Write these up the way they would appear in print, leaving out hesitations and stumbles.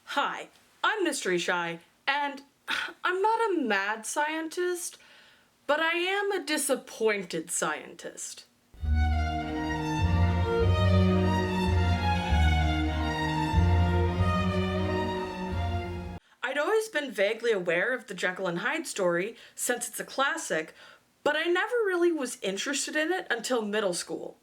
Hi, I'm Mystery Shy, and I'm not a mad scientist, but I am a disappointed scientist. I'd always been vaguely aware of the Jekyll and Hyde story, since it's a classic, but I never really was interested in it until middle school.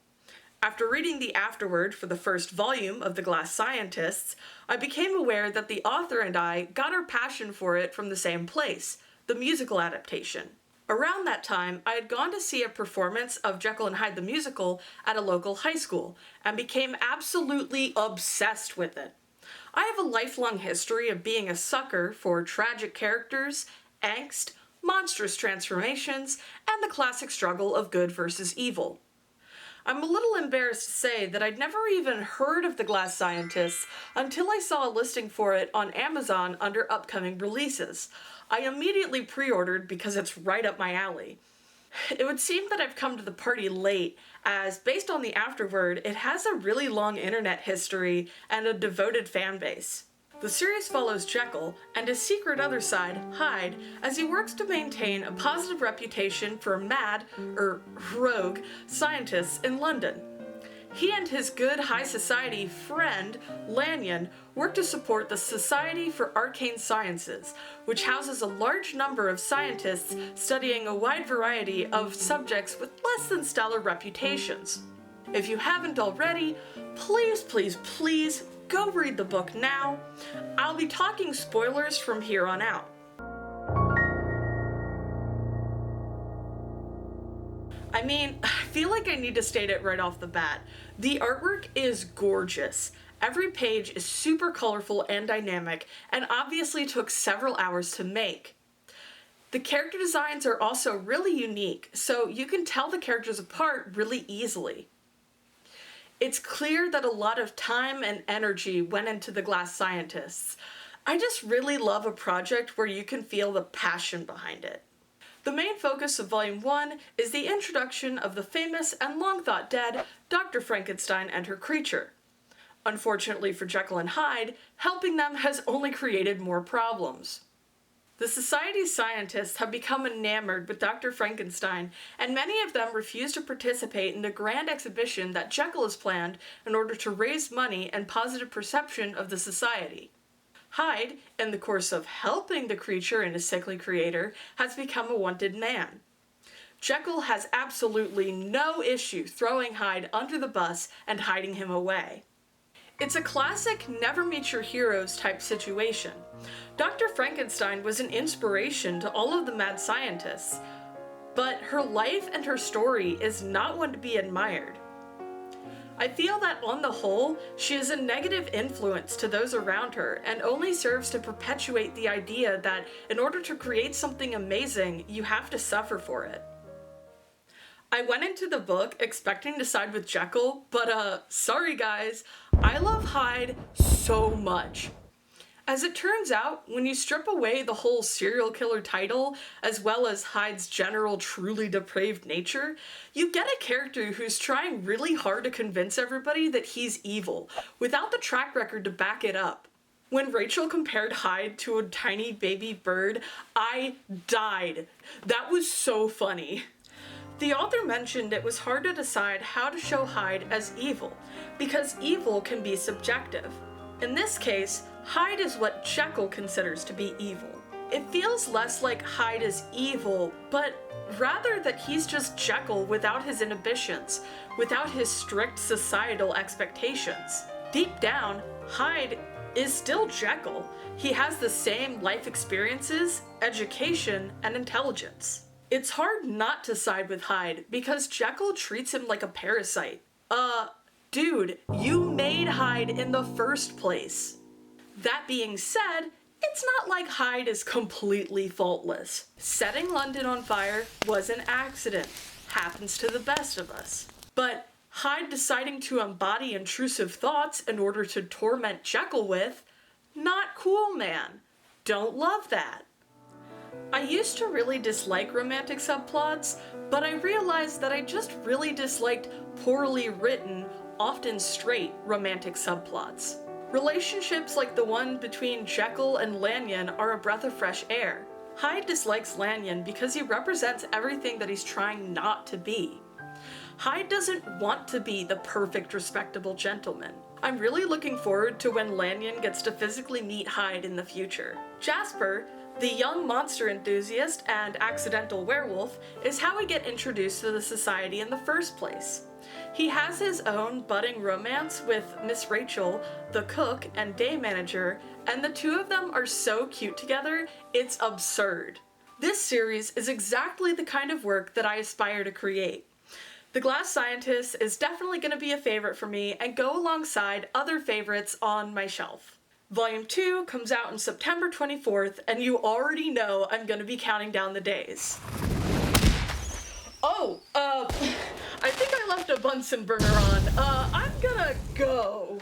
After reading the afterword for the first volume of The Glass Scientists, I became aware that the author and I got our passion for it from the same place, the musical adaptation. Around that time, I had gone to see a performance of Jekyll and Hyde the musical at a local high school, and became absolutely obsessed with it. I have a lifelong history of being a sucker for tragic characters, angst, monstrous transformations, and the classic struggle of good versus evil. I'm a little embarrassed to say that I'd never even heard of The Glass Scientists until I saw a listing for it on Amazon under upcoming releases. I immediately pre-ordered because it's right up my alley. It would seem that I've come to the party late, as based on the afterword, it has a really long internet history and a devoted fan base. The series follows Jekyll and his secret other side, Hyde, as he works to maintain a positive reputation for mad, rogue, scientists in London. He and his good high society friend, Lanyon, work to support the Society for Arcane Sciences, which houses a large number of scientists studying a wide variety of subjects with less than stellar reputations. If you haven't already, please go read the book now. I'll be talking spoilers from here on out. I feel like I need to state it right off the bat. The artwork is gorgeous. Every page is super colorful and dynamic, and obviously took several hours to make. The character designs are also really unique, so you can tell the characters apart really easily. It's clear that a lot of time and energy went into The Glass Scientists. I just really love a project where you can feel the passion behind it. The main focus of Volume 1 is the introduction of the famous and long-thought-dead Dr. Frankenstein and her creature. Unfortunately for Jekyll and Hyde, helping them has only created more problems. The Society's scientists have become enamored with Dr. Frankenstein, and many of them refuse to participate in the grand exhibition that Jekyll has planned in order to raise money and positive perception of the Society. Hyde, in the course of helping the creature and his sickly creator, has become a wanted man. Jekyll has absolutely no issue throwing Hyde under the bus and hiding him away. It's a classic never meet your heroes type situation. Dr. Frankenstein was an inspiration to all of the mad scientists, but her life and her story is not one to be admired. I feel that on the whole, she is a negative influence to those around her and only serves to perpetuate the idea that in order to create something amazing, you have to suffer for it. I went into the book expecting to side with Jekyll, but sorry guys, I love Hyde so much. As it turns out, when you strip away the whole serial killer title, as well as Hyde's general truly depraved nature, you get a character who's trying really hard to convince everybody that he's evil, without the track record to back it up. When Rachel compared Hyde to a tiny baby bird, I died. That was so funny. The author mentioned it was hard to decide how to show Hyde as evil, because evil can be subjective. In this case, Hyde is what Jekyll considers to be evil. It feels less like Hyde is evil, but rather that he's just Jekyll without his inhibitions, without his strict societal expectations. Deep down, Hyde is still Jekyll. He has the same life experiences, education, and intelligence. It's hard not to side with Hyde because Jekyll treats him like a parasite. Dude, you made Hyde in the first place. That being said, it's not like Hyde is completely faultless. Setting London on fire was an accident. Happens to the best of us. But Hyde deciding to embody intrusive thoughts in order to torment Jekyll with, not cool, man. Don't love that. I used to really dislike romantic subplots, but I realized that I just really disliked poorly written, often straight romantic subplots. Relationships like the one between Jekyll and Lanyon are a breath of fresh air. Hyde dislikes Lanyon because he represents everything that he's trying not to be. Hyde doesn't want to be the perfect, respectable gentleman. I'm really looking forward to when Lanyon gets to physically meet Hyde in the future. Jasper, the young monster enthusiast and accidental werewolf, is how we get introduced to the society in the first place. He has his own budding romance with Miss Rachel, the cook and day manager, and the two of them are so cute together, it's absurd. This series is exactly the kind of work that I aspire to create. The Glass Scientist is definitely going to be a favorite for me and go alongside other favorites on my shelf. Volume 2 comes out on September 24th, and you already know I'm going to be counting down the days. I think I left a Bunsen burner on. I'm gonna go.